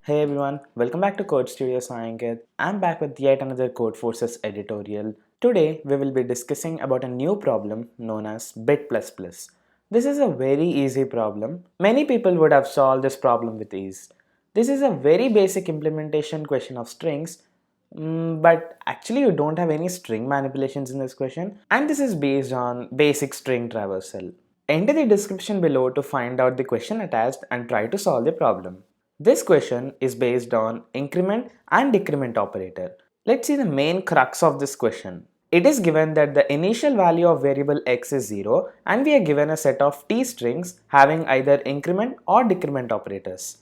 Hey everyone, welcome back to Code Studio Sai Ankit. I'm back with yet another Codeforces editorial. Today we will be discussing about a new problem known as 𝐵++. This is a very easy problem. Many people would have solved this problem with ease. This is a very basic implementation question of strings, but actually you don't have any string manipulations in this question, and this is based on basic string traversal. Enter the description below to find out the question attached and try to solve the problem. This question is based on increment and decrement operator. Let's see the main crux of this question. It is given that the initial value of variable x is 0 and we are given a set of t strings having either increment or decrement operators.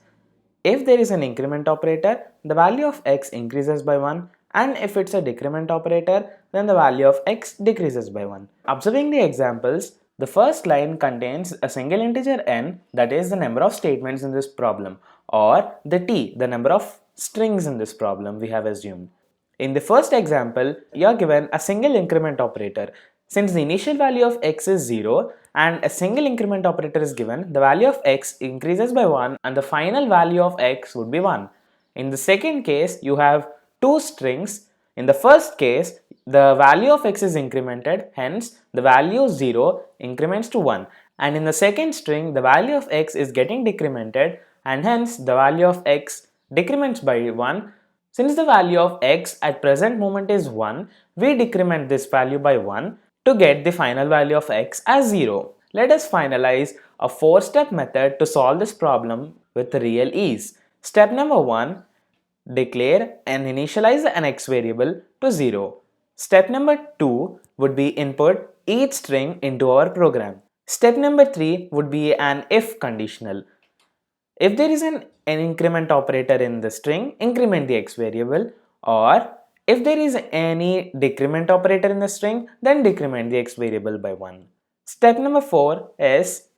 If there is an increment operator, the value of x increases by 1, and if it's a decrement operator, then the value of x decreases by 1. Observing the examples, the first line contains a single integer n, that is the number of statements in this problem, or the t, the number of strings in this problem we have assumed. In the first example, you are given a single increment operator. Since the initial value of x is 0 and a single increment operator is given, the value of x increases by 1 and the final value of x would be 1. In the second case, you have two strings. In the first case, the value of x is incremented, hence the value 0 increments to 1. And in the second string, the value of x is getting decremented and hence the value of x decrements by 1. Since the value of x at present moment is 1, we decrement this value by 1 to get the final value of x as 0. Let us finalize a 4-step method to solve this problem with real ease. Step number 1, declare and initialize an x variable to 0. Step number 2 would be input each string into our program. Step number 3 would be an if conditional. If there is an increment operator in the string, increment the x variable, or if there is any decrement operator in the string, then decrement the x variable by 1. Step number 4 is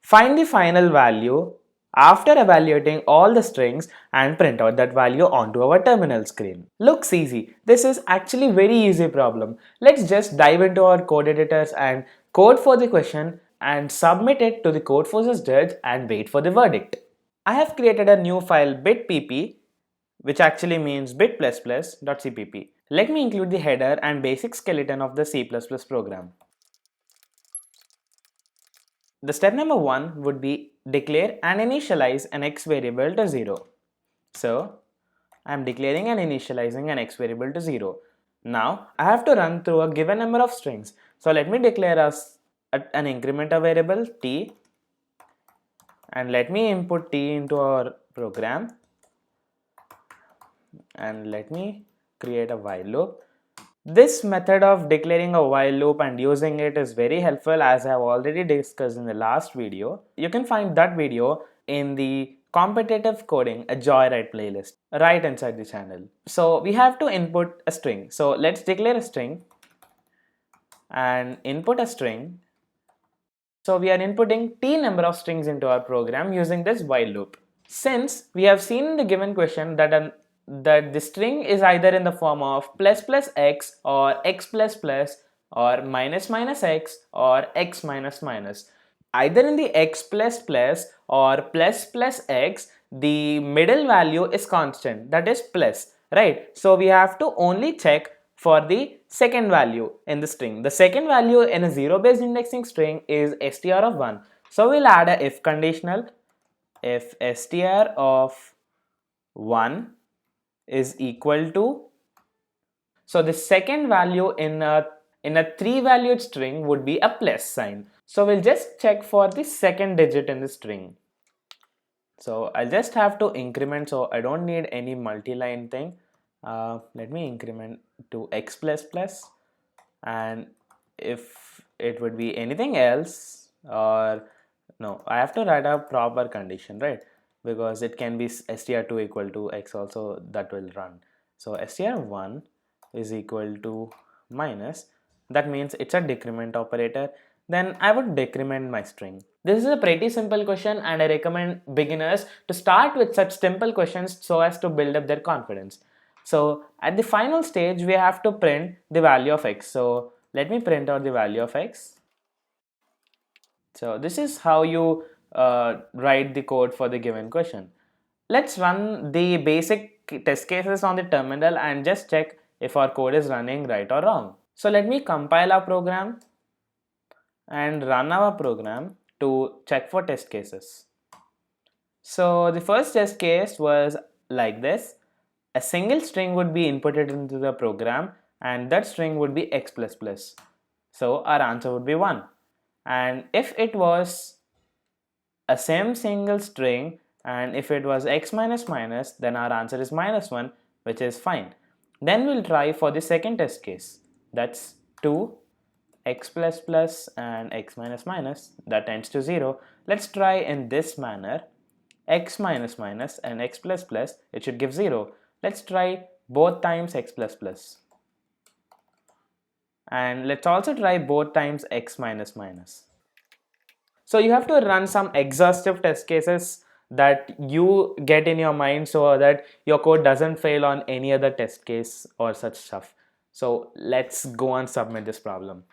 find the final value after evaluating all the strings and print out that value onto our terminal screen. Looks easy. This is actually very easy problem. Let's just dive into our code editors and code for the question and submit it to the Codeforces judge and wait for the verdict. I have created a new file 𝐵++, which actually means 𝐵++.cpp. Let me include the header and basic skeleton of the C++ program. The step number 1 would be declare and initialize an x variable to 0. So, I am declaring and initializing an x variable to 0. Now, I have to run through a given number of strings. So, let me declare an incrementer variable t, and let me input t into our program, and let me create a while loop. This method of declaring a while loop and using it is very helpful, as I have already discussed in the last video. You can find that video in the competitive coding a Joyride playlist right inside the channel. So we have to input a string. So let's declare a string and input a string. So we are inputting t number of strings into our program using this while loop. Since we have seen in the given question that the string is either in the form of plus plus x or x plus plus or minus minus x or x minus minus. Either in the x plus plus or plus plus x, the middle value is constant, that is plus, right? So we have to only check for the second value in the string. The second value in a zero based indexing string is str of 1. So we'll add a if conditional. If str of 1 is equal to, so the second value in a 3-valued string would be a plus sign. So we'll just check for the second digit in the string. So I'll just have to increment, so I don't need any multi-line thing. Let me increment to x plus plus, and if it would be anything else, or no, I have to write a proper condition, right? Because it can be str2 equal to x also, that will run. So str1 is equal to minus, that means it's a decrement operator, then I would decrement my string. This is a pretty simple question, and I recommend beginners to start with such simple questions so as to build up their confidence. So at the final stage, we have to print the value of x. So let me print out the value of x. So this is how you write the code for the given question. Let's run the basic test cases on the terminal and just check if our code is running right or wrong. So let me compile our program and run our program to check for test cases. So the first test case was like this. A single string would be inputted into the program and that string would be x++. So our answer would be 1. And if it was a same single string and if it was x minus minus, then our answer is -1, which is fine. Then we'll try for the second test case. That's 2 x++ and x minus minus, that tends to 0. Let's try in this manner. X minus minus and x++, it should give 0. Let's try both times x++. And let's also try both times x minus minus. So you have to run some exhaustive test cases that you get in your mind so that your code doesn't fail on any other test case or such stuff. So let's go and submit this problem.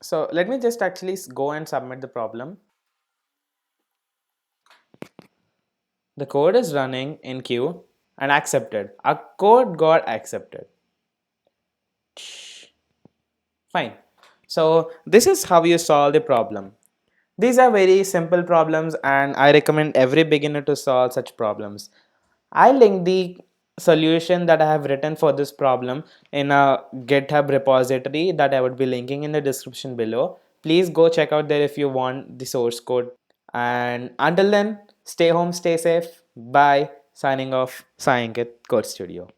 So let me just actually go and submit the problem. The code is running in queue and accepted. Our code got accepted. Fine. So this is how you solve the problem. These are very simple problems and I recommend every beginner to solve such problems. I link the solution that I have written for this problem in a GitHub repository that I would be linking in the description below. Please go check out there if you want the source code. And until then, stay home, stay safe. Bye. Signing off, Sai Ankit, Code Studio.